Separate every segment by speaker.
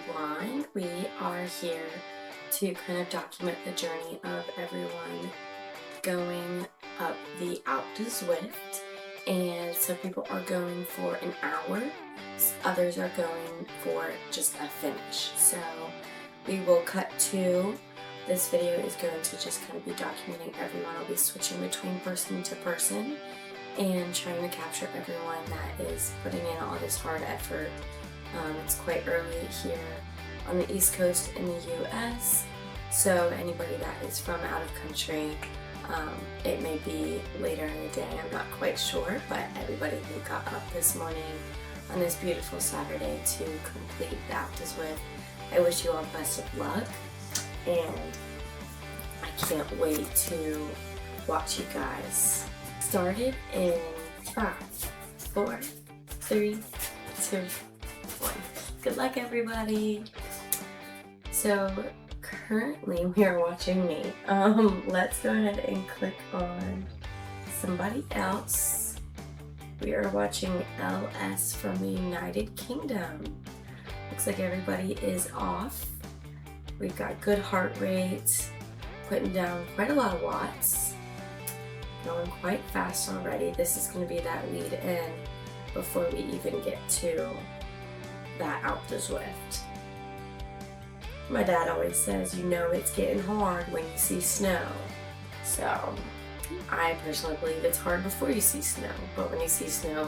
Speaker 1: everyone. We are here to kind of document the journey of everyone going up the Alpe du Zwift, and some people are going for an hour, others are going for just a finish. So we will cut to, this video is going to just kind of be documenting everyone. I'll be switching between person to person and trying to capture everyone that is putting in all this hard effort. It's quite early here on the East Coast in the US, so anybody that is from out of country, it may be later in the day, I'm not quite sure, but everybody who got up this morning on this beautiful Saturday to complete the Alpe du Zwift, I wish you all best of luck, and I can't wait to watch you guys. Started in 5, 4, 3, 2, 1. Good luck, everybody. So currently we are watching me. Let's go ahead and click on somebody else. We are watching LS from the United Kingdom. Looks like everybody is off. We've got good heart rate, putting down quite a lot of watts, going quite fast already. This is going to be that lead in before we even get to that Alpe du Zwift. My dad always says, you know it's getting hard when you see snow. So I personally believe it's hard before you see snow, but when you see snow,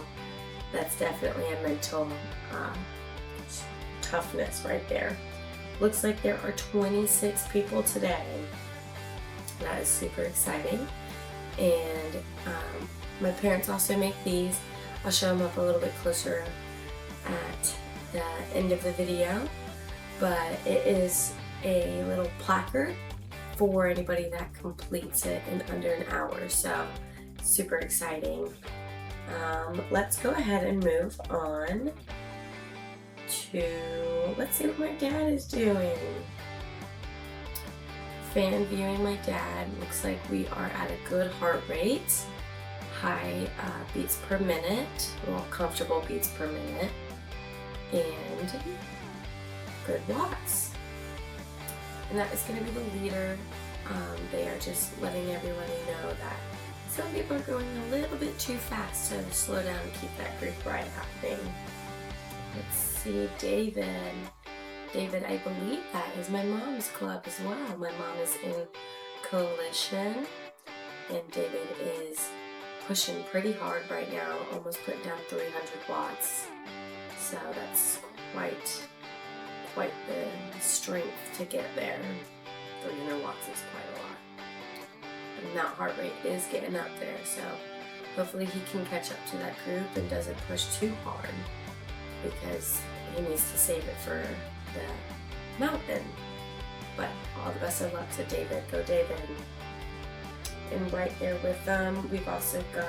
Speaker 1: that's definitely a mental toughness right there. Looks like there are 26 people today. That is super exciting. And my parents also make these. I'll show them up a little bit closer at the end of the video, but it is a little placard for anybody that completes it in under an hour, so super exciting. Let's go ahead and move on to, let's see what my dad is doing. Fan viewing my dad. Looks like we are at a good heart rate, high beats per minute, well, comfortable beats per minute, and good watts. And that is going to be the leader. They are just letting everybody know that some people are going a little bit too fast, so slow down and keep that group ride happening. Let's see, David. David, I believe that is my mom's club as well. My mom is in coalition, and David is pushing pretty hard right now, almost putting down 300 watts. So that's quite the strength to get there. 300 watts is quite a lot. And that heart rate is getting up there, so hopefully he can catch up to that group and doesn't push too hard, because he needs to save it for the mountain. But all the best of luck to David. Go David. And right there with them, we've also got,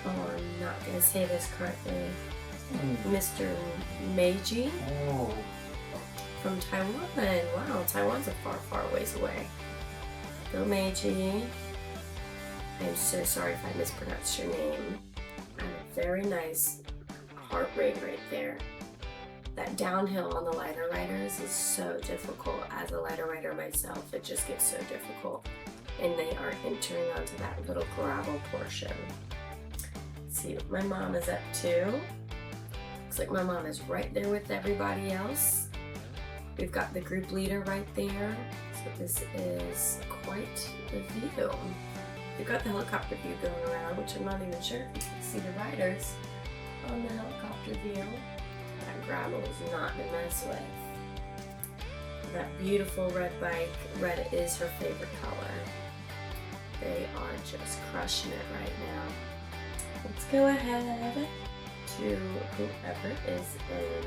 Speaker 1: oh, I'm not going to say this correctly, Mr. Meiji from Taiwan. Wow, Taiwan's a far ways away. Go Meiji. I'm so sorry if I mispronounced your name. And a very nice heart rate right there. That downhill on the lighter riders is so difficult. As a lighter rider myself, it just gets so difficult. And they are entering onto that little gravel portion. Let's see what my mom is up to. Looks like my mom is right there with everybody else. We've got the group leader right there. So this is quite the view. We've got the helicopter view going around, which I'm not even sure if you can see the riders on the helicopter view. That gravel is not to mess with. That beautiful red bike, red is her favorite color. They are just crushing it right now. Let's go ahead to whoever is in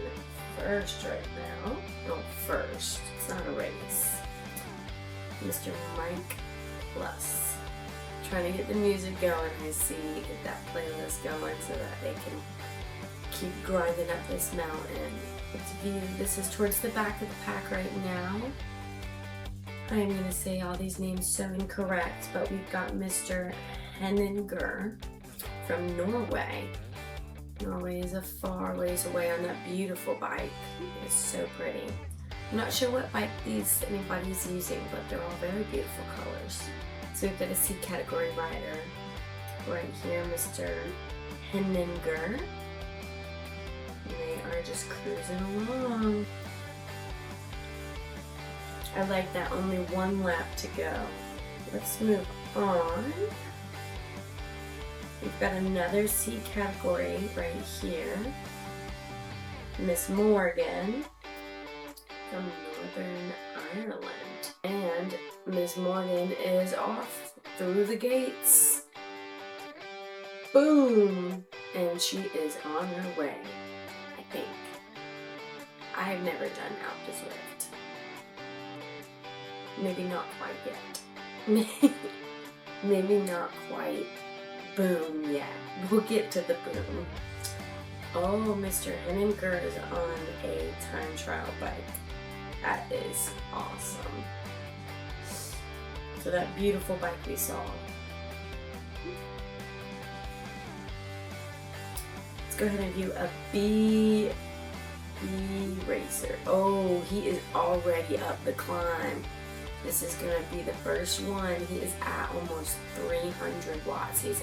Speaker 1: first right now. No, first. It's not a race. Mr. Mike Plus. Trying to get the music going, I see. Get that playlist going so that they can keep grinding up this mountain. Let's view. This is towards the back of the pack right now. I'm going to say all these names so incorrect, but we've got Mr. Henninger from Norway. Norway is a far ways away on that beautiful bike. It's so pretty. I'm not sure what bike anybody's using, but they're all very beautiful colors. So we've got a C category rider right here, Mr. Henninger. They are just cruising along. I like that, only one lap to go. Let's move on. We've got another C category right here. Miss Morgan from Northern Ireland. And Miss Morgan is off through the gates. Boom! And she is on her way, I think. I have never done Alpe du Zwift. Maybe not quite yet. Maybe not quite boom yet. We'll get to the boom. Oh, Mr. Henninger is on a time trial bike. That is awesome. So that beautiful bike we saw. Let's go ahead and do a B racer. Oh, he is already up the climb. This is gonna be the first one. He is at almost 300 watts. He's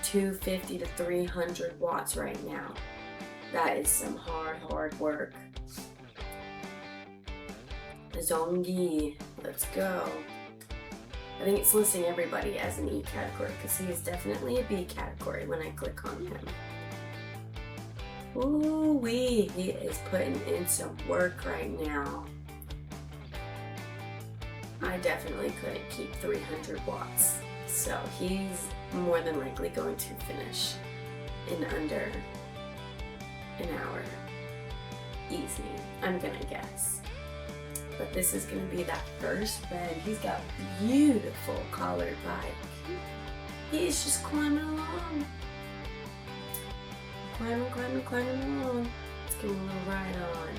Speaker 1: 250 to 300 watts right now. That is some hard work. Zongi, let's go. I think it's listing everybody as an E category because he is definitely a B category when I click on him. Ooh-wee, he is putting in some work right now. I definitely couldn't keep 300 watts, so he's more than likely going to finish in under an hour. Easy, I'm gonna guess. But this is gonna be that first bend. He's got beautiful collared bike. He's just climbing along. Climbing along. Let's give him a little ride on.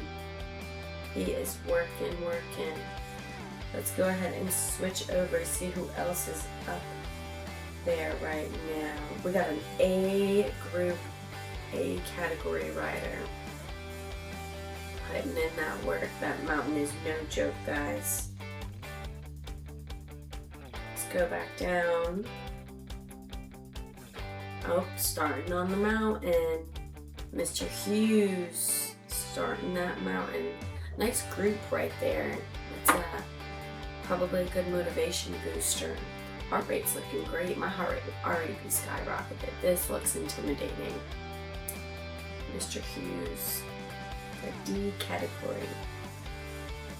Speaker 1: He is working. Let's go ahead and switch over, see who else is up there right now. We got an A group, A category rider. Putting in that work. That mountain is no joke, guys. Let's go back down. Oh, starting on the mountain. Mr. Hughes starting that mountain. Nice group right there. It's probably a good motivation booster. Heart rate's looking great. My heart rate would already be skyrocketed. This looks intimidating. Mr. Hughes, a D category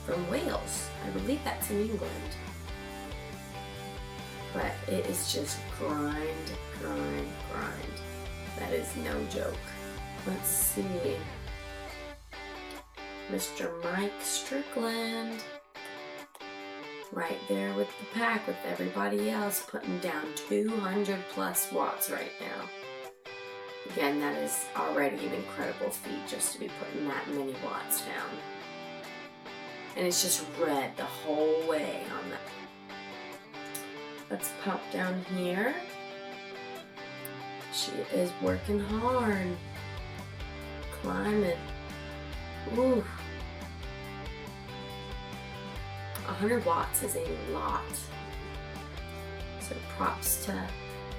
Speaker 1: from Wales. I believe that's in England. But it is just grind. That is no joke. Let's see. Mr. Mike Strickland. Right there with the pack with everybody else, putting down 200 plus watts right now. Again, that is already an incredible feat just to be putting that many watts down. And it's just red the whole way on that. Let's pop down here. She is working hard. Climbing. Ooh. 100 watts is a lot. So props to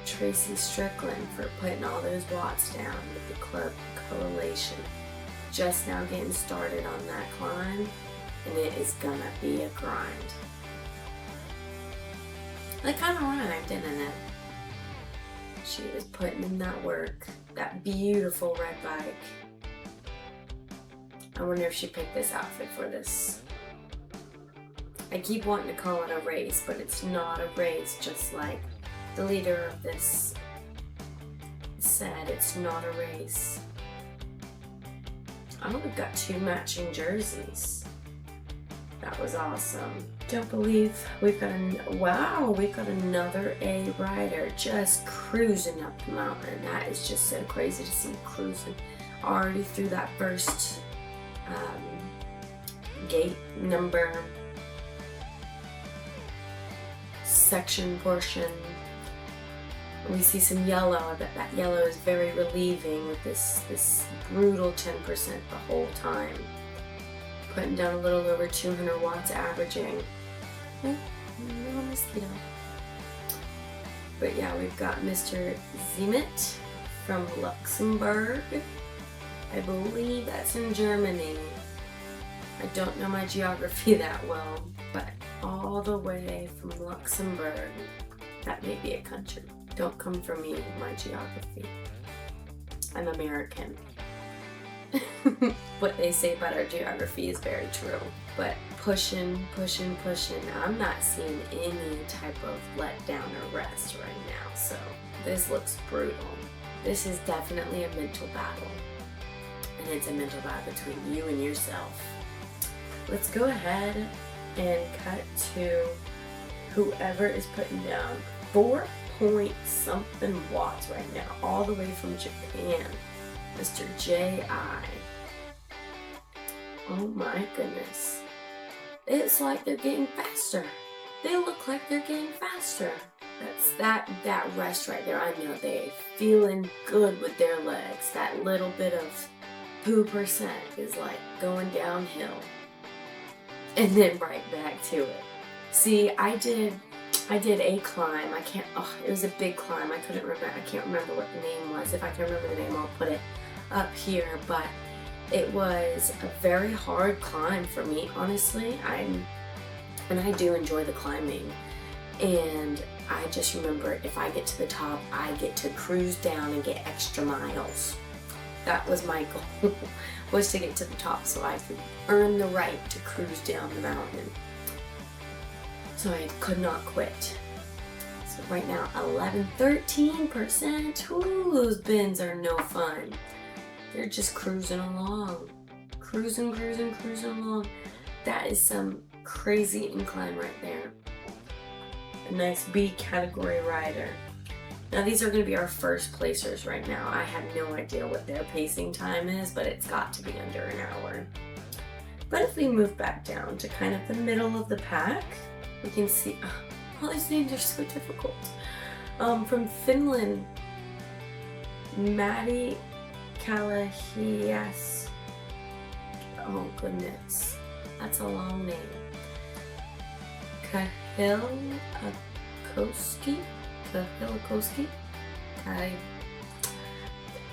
Speaker 1: Tracy Strickland for putting all those watts down with the Club Coalition. Just now getting started on that climb, and it is gonna be a grind. That kind of rhymed, didn't it? She is putting in that work. That beautiful red bike. I wonder if she picked this outfit for this. I keep wanting to call it a race, but it's not a race, just like the leader of this said, it's not a race. Oh, we've got 2 matching jerseys. That was awesome. Don't believe we've got we've got another A rider just cruising up the mountain. That is just so crazy to see cruising already through that first gate number section portion. We see some yellow. I bet that yellow is very relieving with this brutal 10% the whole time. putting down a little over 200 watts averaging. Oh, little mosquito. But yeah, we've got Mr. Zimet from Luxembourg. I believe that's in Germany. I don't know my geography that well, but all the way from Luxembourg. That may be a country. Don't come for me, my geography. I'm American. What they say about our geography is very true. But pushing. I'm not seeing any type of letdown or rest right now, so this looks brutal. This is definitely a mental battle. And it's a mental battle between you and yourself. Let's go ahead and cut to whoever is putting down 4-point-something watts right now, all the way from Japan, Mr. J.I. Oh my goodness. It's like they're getting faster. They look like they're getting faster. That's that rest right there. I know they're feeling good with their legs. That little bit of 2% is like going downhill. And then right back to it. See, I did a climb. It was a big climb. I can't remember what the name was. If I can remember the name, I'll put it up here. But it was a very hard climb for me, honestly. And I do enjoy the climbing. And I just remember if I get to the top, I get to cruise down and get extra miles. That was my goal, was to get to the top so I could earn the right to cruise down the mountain. So I could not quit. So right now, 13%. Ooh, those bends are no fun. They're just cruising along. Cruising along. That is some crazy incline right there. A nice B category rider. Now these are going to be our first placers right now. I have no idea what their pacing time is, but it's got to be under an hour. But if we move back down to kind of the middle of the pack, we can see, all these names are so difficult. From Finland, Matti Kalahias. Oh goodness, that's a long name. Kahilakoski.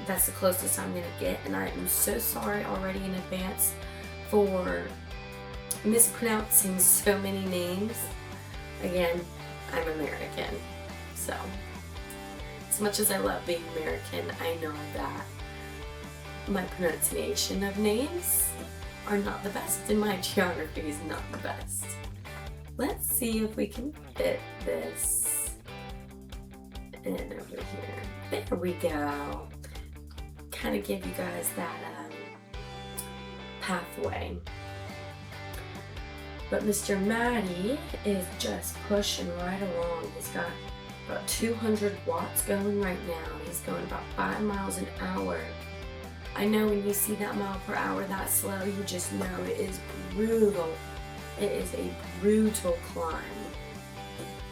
Speaker 1: That's the closest I'm gonna get, and I am so sorry already in advance for mispronouncing so many names. Again, I'm American, so as much as I love being American, I know that my pronunciation of names are not the best, and my geography is not the best. Let's see if we can fit this in over here. There we go. Kind of give you guys that pathway. But Mr. Matti is just pushing right along. He's got about 200 watts going right now. He's going about 5 miles an hour. I know when you see that mile per hour that slow, you just know it is brutal. It is a brutal climb.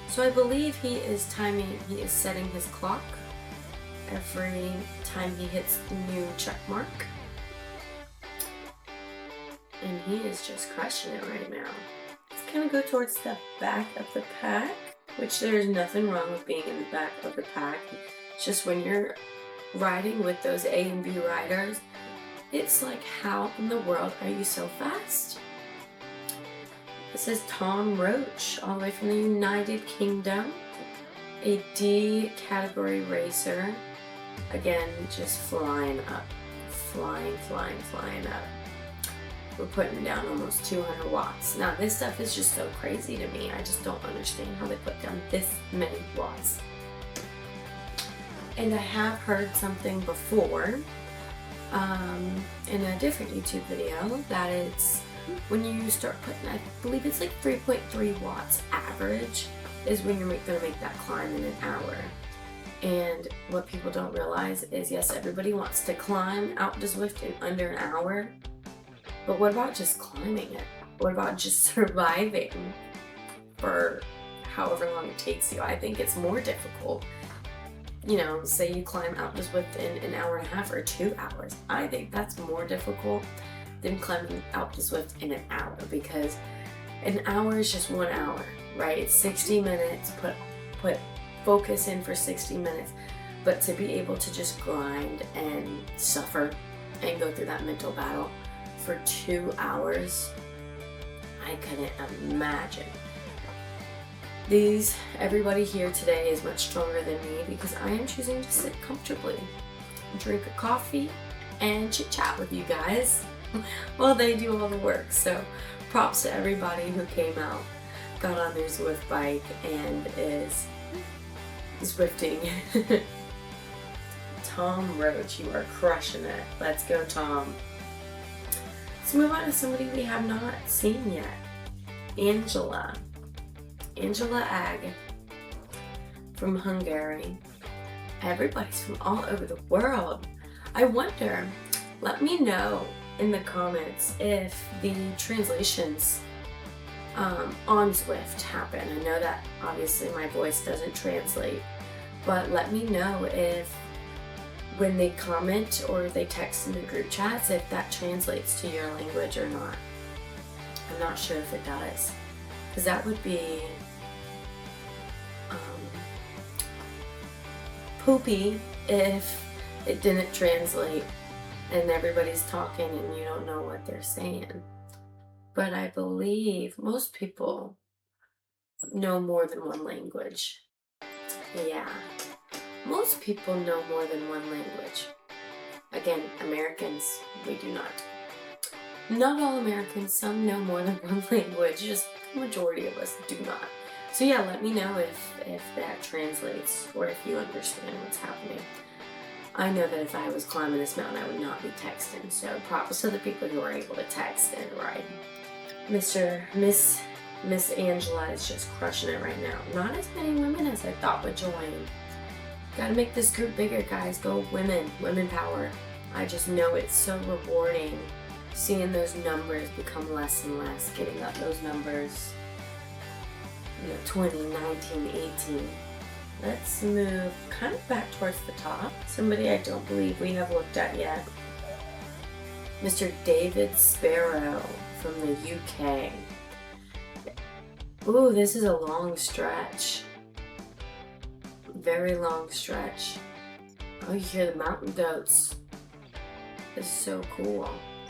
Speaker 1: So I believe he is setting his clock every time he hits the new check mark. And he is just crushing it right now. Let's kind of go towards the back of the pack, which there's nothing wrong with being in the back of the pack. It's just when you're riding with those A and B riders, it's like, how in the world are you so fast? This is Tom Roach, all the way from the United Kingdom, a D category racer. Again, just flying up, flying up. We're putting down almost 200 watts. Now this stuff is just so crazy to me. I just don't understand how they put down this many watts. And I have heard something before in a different YouTube video that it's when you start putting, I believe it's like 3.3 watts average is when you're gonna make that climb in an hour. And what people don't realize is, yes, everybody wants to climb Alpe du Zwift in under an hour, but what about just climbing it? What about just surviving for however long it takes you? I think it's more difficult. You know, say you climb Alpe du Zwift in an hour and a half or 2 hours. I think that's more difficult than climbing Alpe du Zwift in an hour, because an hour is just 1 hour, right? It's 60 minutes, put focus in for 60 minutes, but to be able to just grind and suffer and go through that mental battle for 2 hours, I couldn't imagine. Everybody here today is much stronger than me because I am choosing to sit comfortably, drink a coffee, and chit chat with you guys while they do all the work. So props to everybody who came out, got on their Zwift bike, and is Zwifting. Tom Roach, you are crushing it. Let's go, Tom. Let's move on to somebody we have not seen yet. Angela Ag from Hungary. Everybody's from all over the world. I wonder, let me know in the comments if the translations on Zwift happen. I know that obviously my voice doesn't translate, but let me know if when they comment or they text in the group chats, if that translates to your language or not. I'm not sure if it does, because that would be poopy if it didn't translate and everybody's talking and you don't know what they're saying. But I believe most people know more than one language. Yeah, most people know more than one language. Again, Americans, we do not. Not all Americans, some know more than one language, just the majority of us do not. So yeah, let me know if that translates or if you understand what's happening. I know that if I was climbing this mountain, I would not be texting, so props to the people who are able to text and ride. Miss Angela is just crushing it right now. Not as many women as I thought would join. Gotta make this group bigger, guys. Go women power. I just know it's so rewarding seeing those numbers become less and less, getting up those numbers, 20, 19, 18. Let's move kind of back towards the top. Somebody I don't believe we have looked at yet. Mr. David Sparrow from the UK. Ooh, this is a long stretch. Very long stretch. Oh, you hear the mountain goats. This is so cool.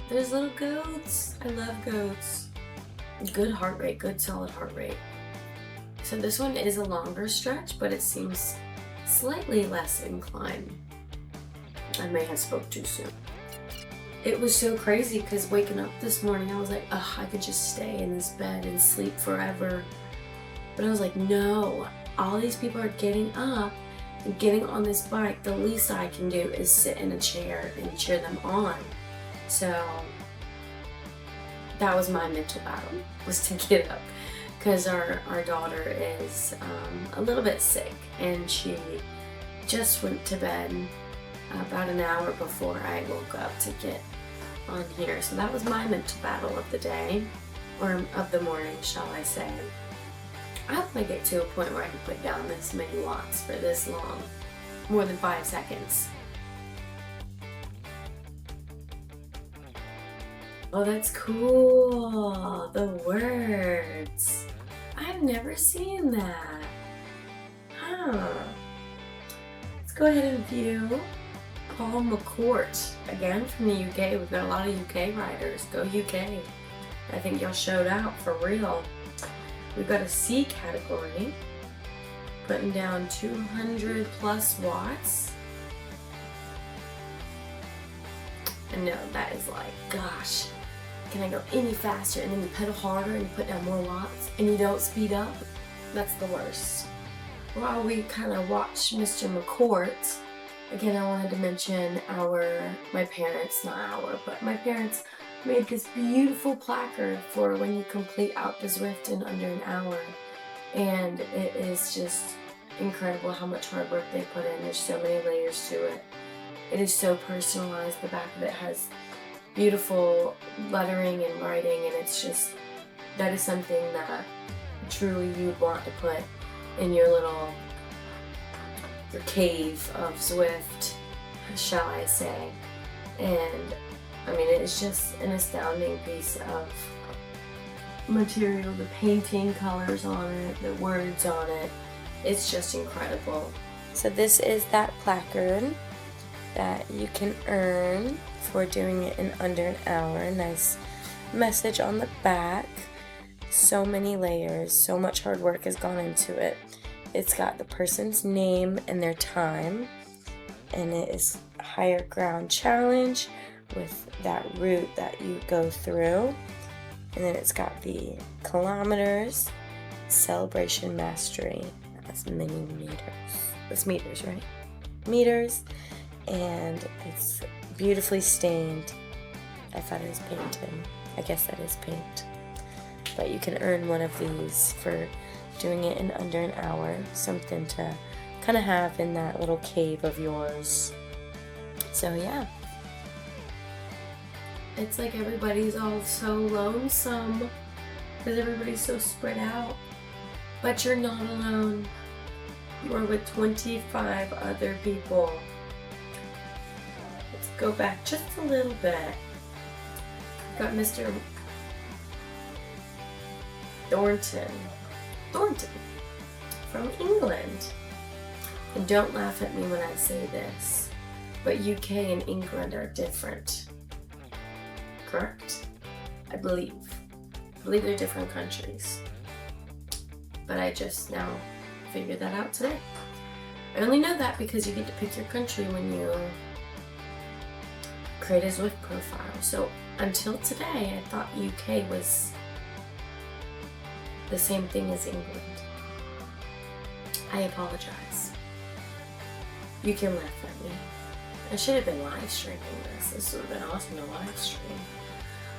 Speaker 1: There's little goats. I love goats. Good heart rate, good solid heart rate. So this one is a longer stretch, but it seems slightly less incline. I may have spoke too soon. It was so crazy because waking up this morning, I was like, ugh, I could just stay in this bed and sleep forever. But I was like, no, all these people are getting up and getting on this bike. The least I can do is sit in a chair and cheer them on. So that was my mental battle, was to get up. Because our daughter is a little bit sick, and she just went to bed about an hour before I woke up to get on here. So that was my mental battle of the day, or of the morning, shall I say. I hope I get to a point where I can put down this many watts for this long, more than 5 seconds. Oh, that's cool, the words. I've never seen that. Huh. Let's go ahead and view Paul McCourt. Again, from the UK. We've got a lot of UK riders. Go UK. I think y'all showed out for real. We've got a C category. Putting down 200 plus watts. And no, that is like, gosh. Can I go any faster? And then you pedal harder and you put down more watts and you don't speed up? That's the worst. While we kind of watch Mr. McCourt, again, I wanted to mention my parents made this beautiful placard for when you complete Alpe du Zwift in under an hour. And it is just incredible how much hard work they put in. There's so many layers to it. It is so personalized. The back of it has beautiful lettering and writing, and it's just, that is something that truly you would want to put in your cave of Zwift, shall I say. And I mean, it's just an astounding piece of material. The painting colors on it, the words on it, it's just incredible. So this is that placard that you can earn for doing it in under an hour. Nice message on the back. So many layers, so much hard work has gone into it. It's got the person's name and their time, and it is higher ground challenge with that route that you go through. And then it's got the kilometers, celebration mastery. That's many meters. That's meters, right? Meters. And it's beautifully stained. I thought it was painted. I guess that is paint. But you can earn one of these for doing it in under an hour. Something to kind of have in that little cave of yours. So yeah. It's like everybody's all so lonesome because everybody's so spread out. But you're not alone. You are with 25 other people. Let's go back just a little bit. Got Mr. Thornton from England. And don't laugh at me when I say this, but UK and England are different. Correct? I believe they're different countries. But I just now figured that out today. I only know that because you get to pick your country when you create a Zwift profile. So until today, I thought UK was the same thing as England. I apologize. You can laugh at me. I should have been live streaming this. This would have been awesome to live stream.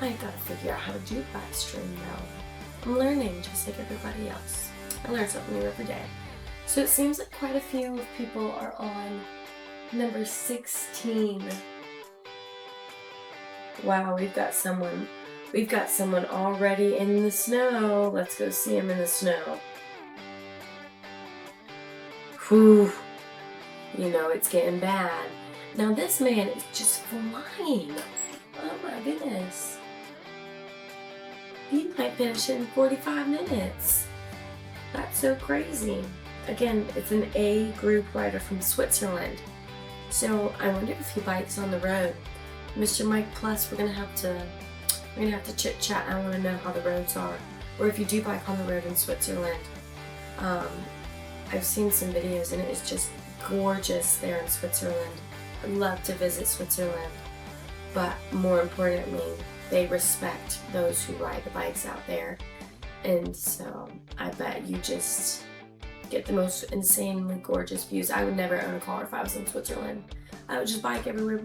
Speaker 1: I gotta figure out how to do live stream though. I'm learning just like everybody else. I learn something new every day. So it seems like quite a few people are on number 16. Wow, we've got someone already in the snow. Let's go see him in the snow. Whew. You know it's getting bad. Now this man is just flying. Oh my goodness. He might finish in 45 minutes. That's so crazy. Again, it's an A group rider from Switzerland. So I wonder if he bikes on the road. Mr. Mike Plus, we're gonna have to chit chat. I wanna know how the roads are. Or if you do bike on the road in Switzerland. I've seen some videos and it is just gorgeous there in Switzerland. I'd love to visit Switzerland. But more importantly, they respect those who ride the bikes out there. And so I bet you just get the most insanely gorgeous views. I would never own a car if I was in Switzerland. I would just bike everywhere.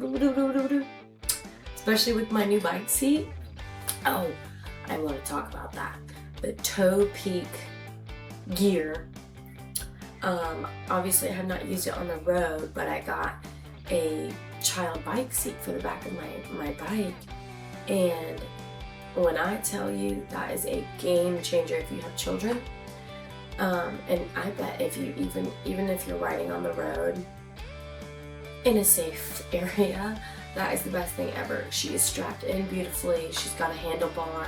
Speaker 1: Especially with my new bike seat. Oh, I want to talk about that. The Topeak gear. Obviously I have not used it on the road, but I got a child bike seat for the back of my bike. And when I tell you that is a game changer if you have children, and I bet if you even if you're riding on the road in a safe area, that is the best thing ever. She is strapped in beautifully. She's got a handlebar.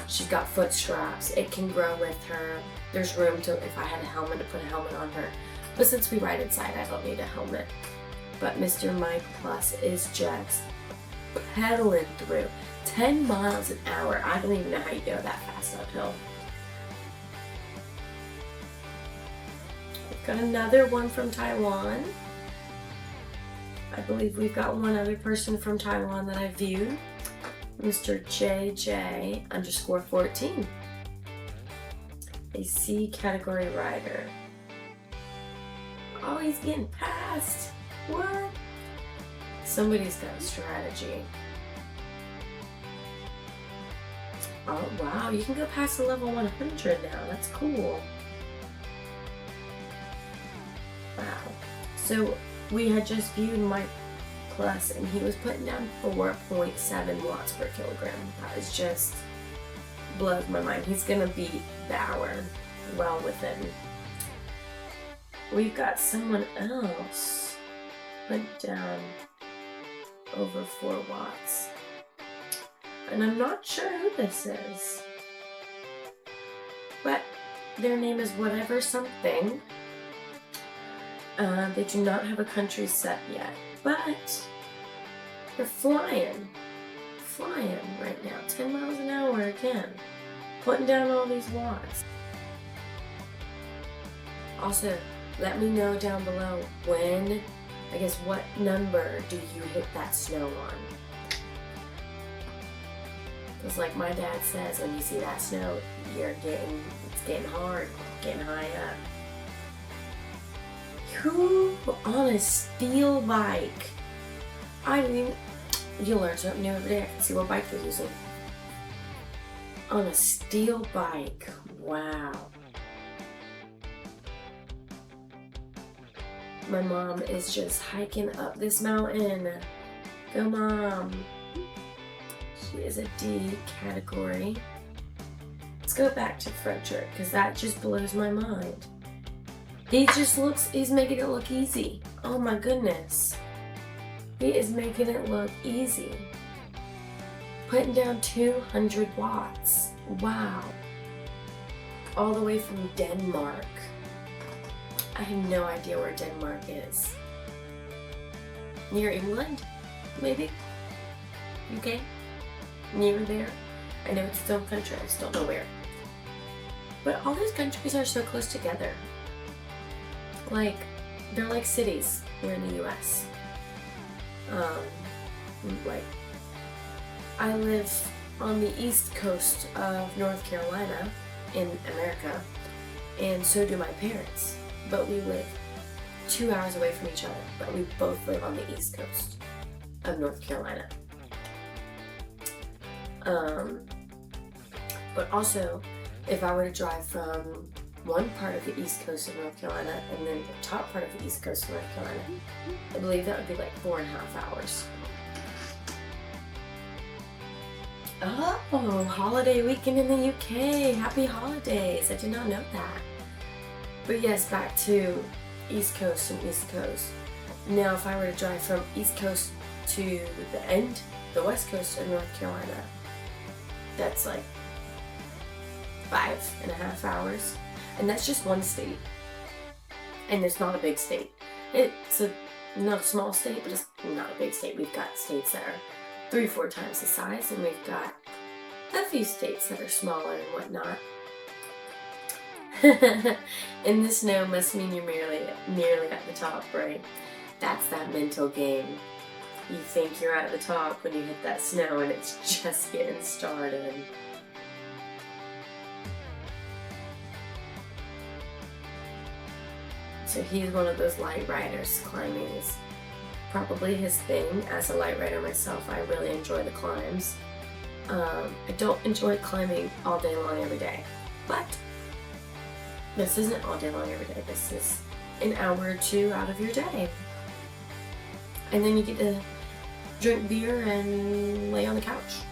Speaker 1: She's got foot straps. It can grow with her. There's room to, if I had a helmet, to put a helmet on her. But since we ride inside, I don't need a helmet. But Mr. Mike Plus is just pedaling through 10 miles an hour. I don't even know how you go that fast uphill. We've got another one from Taiwan. I believe we've got one other person from Taiwan that I viewed. Mr. JJ_14. A C category rider. Oh, he's getting passed. What? Somebody's got a strategy. Oh, wow. You can go past the level 100 now. That's cool. Wow. So we had just viewed Mike Plus and he was putting down 4.7 watts per kilogram. That is just blows my mind. He's gonna beat the hour well within. We've got someone else put down over 4 watts. and I'm not sure who this is, but their name is whatever something. They do not have a country set yet, but they're flying right now, 10 miles an hour again, putting down all these watts. Also, let me know down below when, I guess, what number do you hit that snow on? Because like my dad says, when you see that snow, it's getting hard, getting high up. Who on a steel bike? I mean, you learn something new every day. I can see what bike they're using. On a steel bike, wow. My mom is just hiking up this mountain. Go Mom. She is a D category. Let's go back to Frederick, because that just blows my mind. He's making it look easy. Oh my goodness. He is making it look easy. Putting down 200 watts. Wow. All the way from Denmark. I have no idea where Denmark is. Near England? Maybe? UK? Near there? I know it's its own country, I just don't know where. But all these countries are so close together. Like, they're like cities here in the US. Like, I live on the east coast of North Carolina in America, and so do my parents. But we live 2 hours away from each other, but we both live on the east coast of North Carolina. But also, if I were to drive from one part of the east coast of North Carolina and then the top part of the east coast of North Carolina, I believe that would be like 4.5 hours. Oh, holiday weekend in the UK. Happy holidays. I did not know that. But yes, back to East Coast and East Coast. Now, if I were to drive from East Coast to the West Coast of North Carolina, that's like 5.5 hours. And that's just one state. And it's not a big state. It's not a small state, but it's not a big state. We've got states that are 3-4 times the size, and we've got a few states that are smaller and whatnot. And the snow must mean you're nearly at the top, right? That's that mental game. You think you're at the top when you hit that snow and it's just getting started. So he's one of those light riders. Climbing is probably his thing. As a light rider myself, I really enjoy the climbs. I don't enjoy climbing all day long every day, but this isn't all day long every day. This is an hour or two out of your day. And then you get to drink beer and lay on the couch.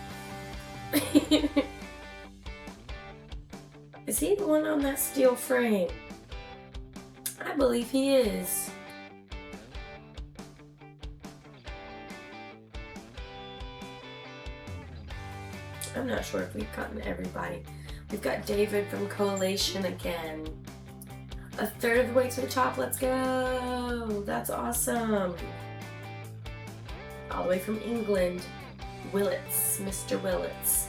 Speaker 1: Is he the one on that steel frame? I believe he is. I'm not sure if we've gotten everybody. We've got David from Coalition again. A third of the way to the top, let's go! That's awesome! All the way from England, Willits, Mr. Willits.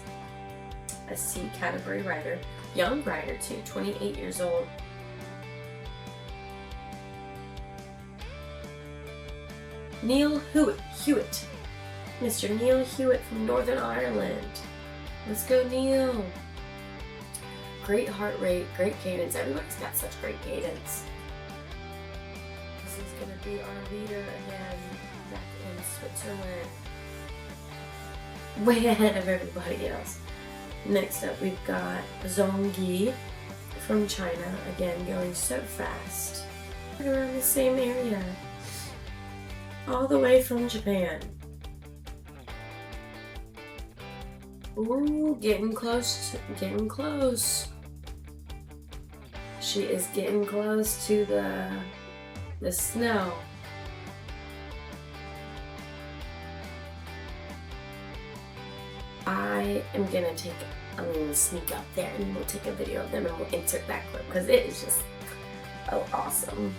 Speaker 1: A C category rider. Young rider too, 28 years old. Neil Hewitt. Mr. Neil Hewitt from Northern Ireland. Let's go, Neil. Great heart rate, great cadence. Everybody's got such great cadence. This is going to be our leader again, back in Switzerland. Way ahead of everybody else. Next up, we've got Zhongyi from China, again going so fast. Right around the same area. All the way from Japan. Ooh, getting close, getting close. She is getting close to the snow. I am gonna I'm gonna sneak up there and we'll take a video of them and we'll insert that clip because it is just awesome.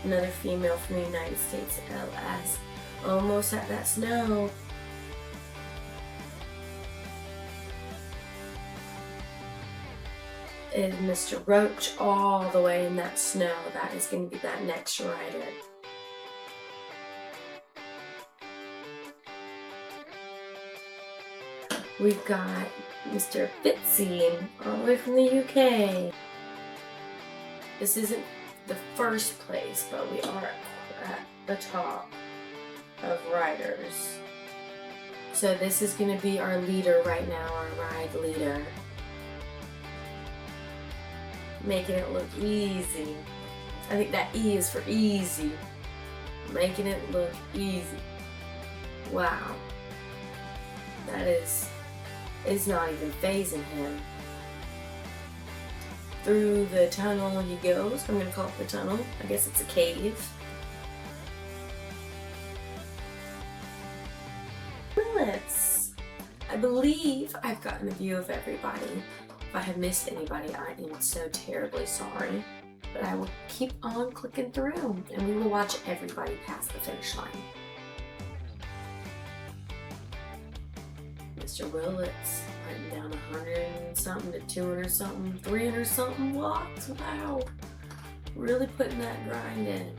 Speaker 1: Another female from the United States, LS. Almost at that snow. Is Mr. Roach all the way in that snow. That is going to be that next rider. We've got Mr. Fitzy all the way from the UK. This isn't the first place, but we are at the top of riders. So this is going to be our leader right now, our ride leader. Making it look easy. I think that E is for easy. Making it look easy. Wow. That is, it's not even phasing him. Through the tunnel he goes. I'm going to call it the tunnel. I guess it's a cave. I believe I've gotten a view of everybody. If I have missed anybody, I am so terribly sorry. But I will keep on clicking through and we will watch everybody pass the finish line. Mr. Willits putting down 100 and something to 200 something, 300 something watts. Wow. Really putting that grind in.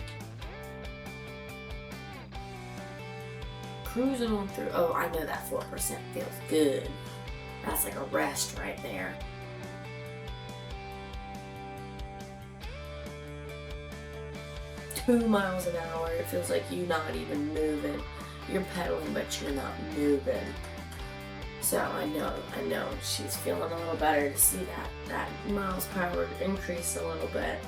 Speaker 1: Cruising on through. Oh, I know that 4% feels good. That's like a rest right there. $2 miles an hour. It feels like you're not even moving. You're pedaling, but you're not moving. So I know she's feeling a little better to see that miles per hour increase a little bit.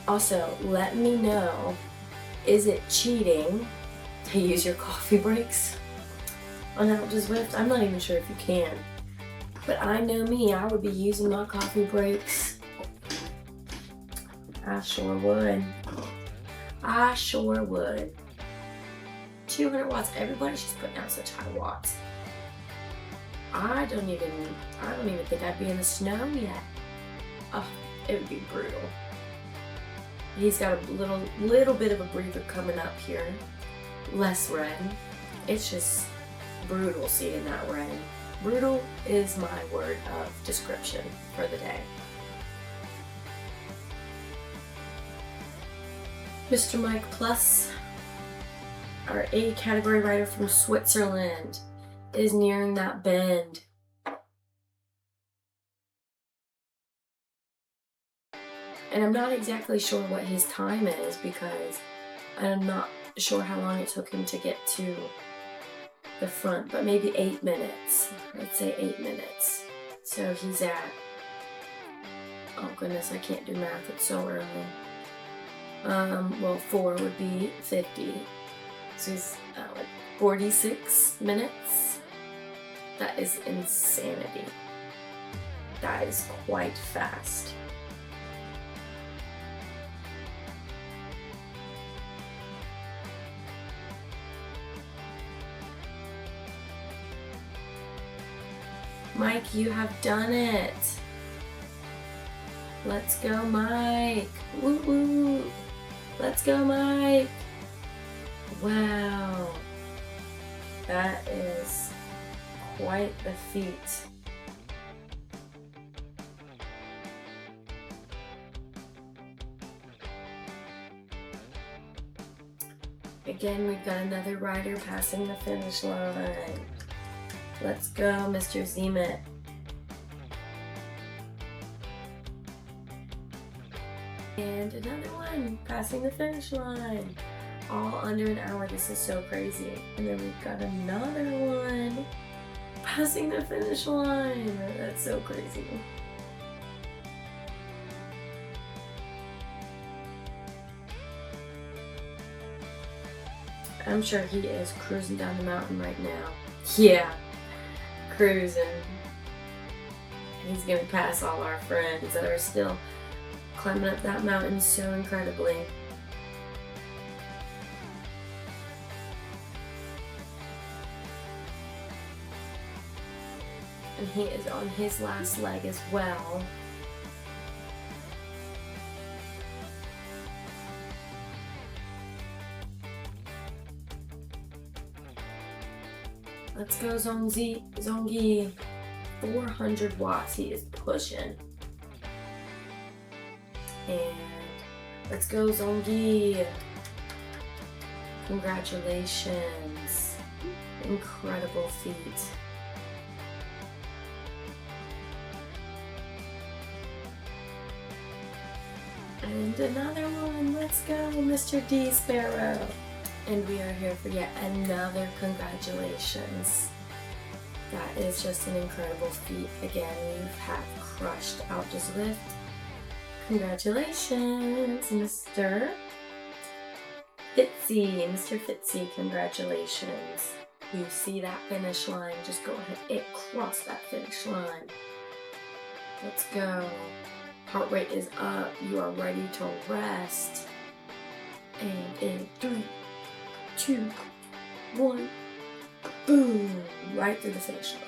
Speaker 1: Also, let me know, is it cheating to use your coffee breaks on Alpe du Zwift? I'm not even sure if you can. But I know me, I would be using my coffee breaks. I sure would. I sure would. 200 watts. Everybody, she's putting out such high watts. I don't even think I'd be in the snow yet. Oh, it would be brutal. He's got a little bit of a breather coming up here. Less rain. It's just brutal seeing that rain. Brutal is my word of description for the day. Mr. Mike Plus, our A category rider from Switzerland, is nearing that bend. And I'm not exactly sure what his time is because I'm not sure how long it took him to get to the front, but maybe 8 minutes. Let's say 8 minutes. So he's at, oh goodness, I can't do math, it's so early. Well, 4 would be 50. So he's like 46 minutes. That is insanity. That is quite fast. Mike, you have done it. Let's go, Mike. Woo woo. Let's go, Mike. Wow. That is quite the feat. Again, we've got another rider passing the finish line. Let's go, Mr. Zemet. And another one passing the finish line. All under an hour. This is so crazy. And then we've got another one passing the finish line. That's so crazy. I'm sure he is cruising down the mountain right now. Yeah. Cruising. He's gonna pass all our friends that are still climbing up that mountain so incredibly. And he is on his last leg as well. Let's go Zongi. 400 watts he is pushing. And let's go Zongi. Congratulations. Incredible feat. And another one. Let's go, Mr. D Sparrow. And we are here for yet another congratulations. That is just an incredible feat. Again, you have crushed Alpe du Zwift. Congratulations, Mr. Fitzy. Mr. Fitzy, congratulations. You see that finish line, just go ahead and cross that finish line. Let's go. Heart rate is up. You are ready to rest. And in 3, 2, 1, boom, right through the finish line.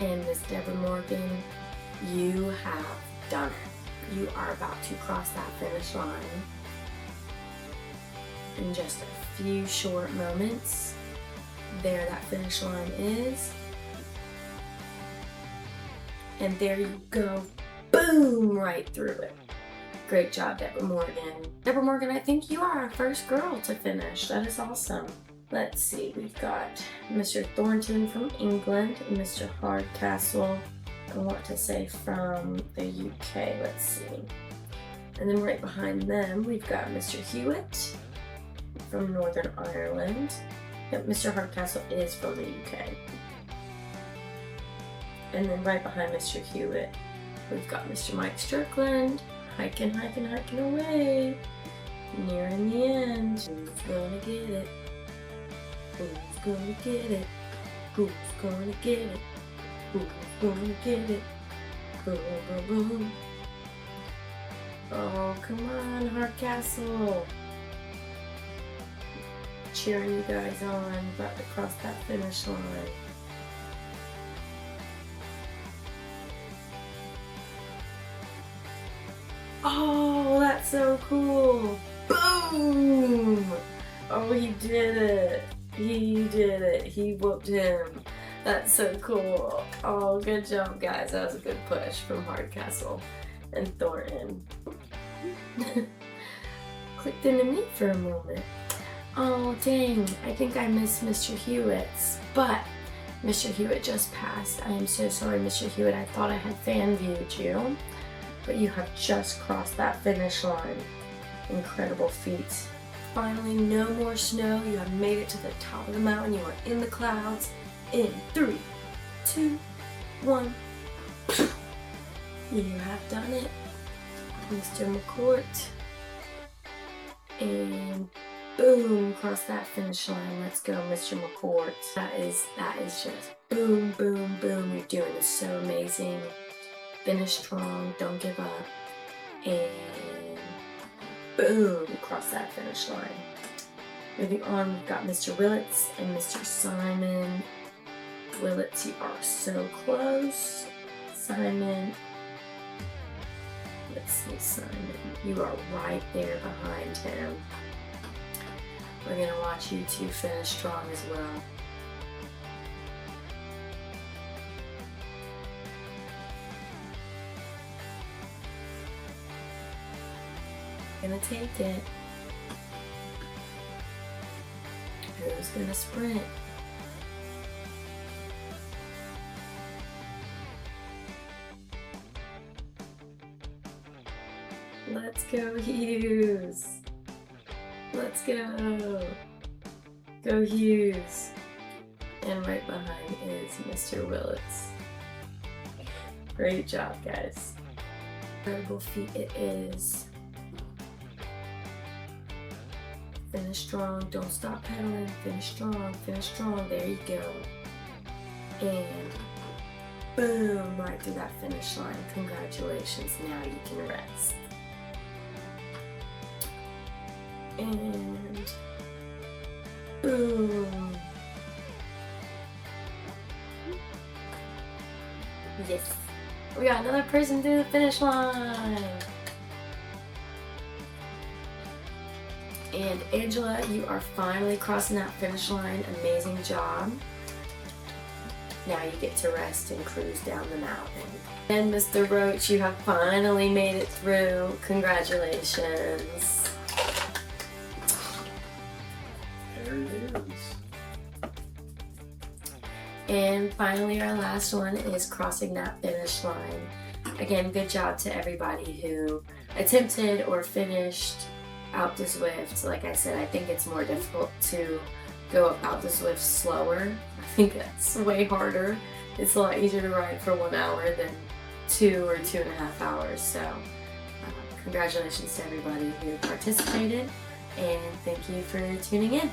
Speaker 1: And Miss Deborah Morgan, you have done it. You are about to cross that finish line in just a few short moments. There that finish line is. And there you go. Boom! Right through it. Great job, Deborah Morgan. Deborah Morgan, I think you are our first girl to finish. That is awesome. Let's see, we've got Mr. Thornton from England, and Mr. Hardcastle, I want to say from the UK, let's see. And then right behind them, we've got Mr. Hewitt from Northern Ireland. Yep, Mr. Hardcastle is from the UK. And then right behind Mr. Hewitt, we've got Mr. Mike Strickland, hiking away. Nearing the end. Who's gonna get it? Who's gonna get it? Who's gonna get it? Who's gonna get it? Boom, boom, boom. Oh, come on, Hardcastle. Cheering you guys on, about to cross that finish line. Oh, that's so cool. Boom! Oh, he did it. He did it. He whooped him. That's so cool. Oh, good job, guys. That was a good push from Hardcastle and Thornton. Clicked into me for a moment. Oh, dang. I think I missed Mr. Hewitt's, but Mr. Hewitt just passed. I am so sorry, Mr. Hewitt. I thought I had fan viewed you, but you have just crossed that finish line. Incredible feat. Finally, no more snow. You have made it to the top of the mountain. You are in the clouds. In 3, 2, 1. You have done it, Mr. McCourt. And boom, cross that finish line. Let's go, Mr. McCourt. That is just boom, boom, boom. You're doing this so amazing. Finish strong, don't give up. And boom, cross that finish line. Moving on, we've got Mr. Willits and Mr. Simon. Willits, you are so close. Simon, let's see, Simon, you are right there behind him. We're gonna watch you two finish strong as well. Gonna take it. Who's gonna sprint? Let's go, Hughes. Let's go. Go, Hughes. And right behind is Mr. Willits. Great job, guys. Incredible feat it is. Finish strong, don't stop pedaling. Finish strong, there you go. And boom, right through that finish line. Congratulations, now you can rest. And boom. Yes, we got another person through the finish line. And Angela, you are finally crossing that finish line. Amazing job. Now you get to rest and cruise down the mountain. And Mr. Roach, you have finally made it through. Congratulations.
Speaker 2: There it is.
Speaker 1: And finally, our last one is crossing that finish line. Again, good job to everybody who attempted or finished Alpe du Zwift. Like I said, I think it's more difficult to go up Alpe du Zwift slower. I think that's way harder. It's a lot easier to ride for 1 hour than 2 or 2.5 hours. So congratulations to everybody who participated, and thank you for tuning in.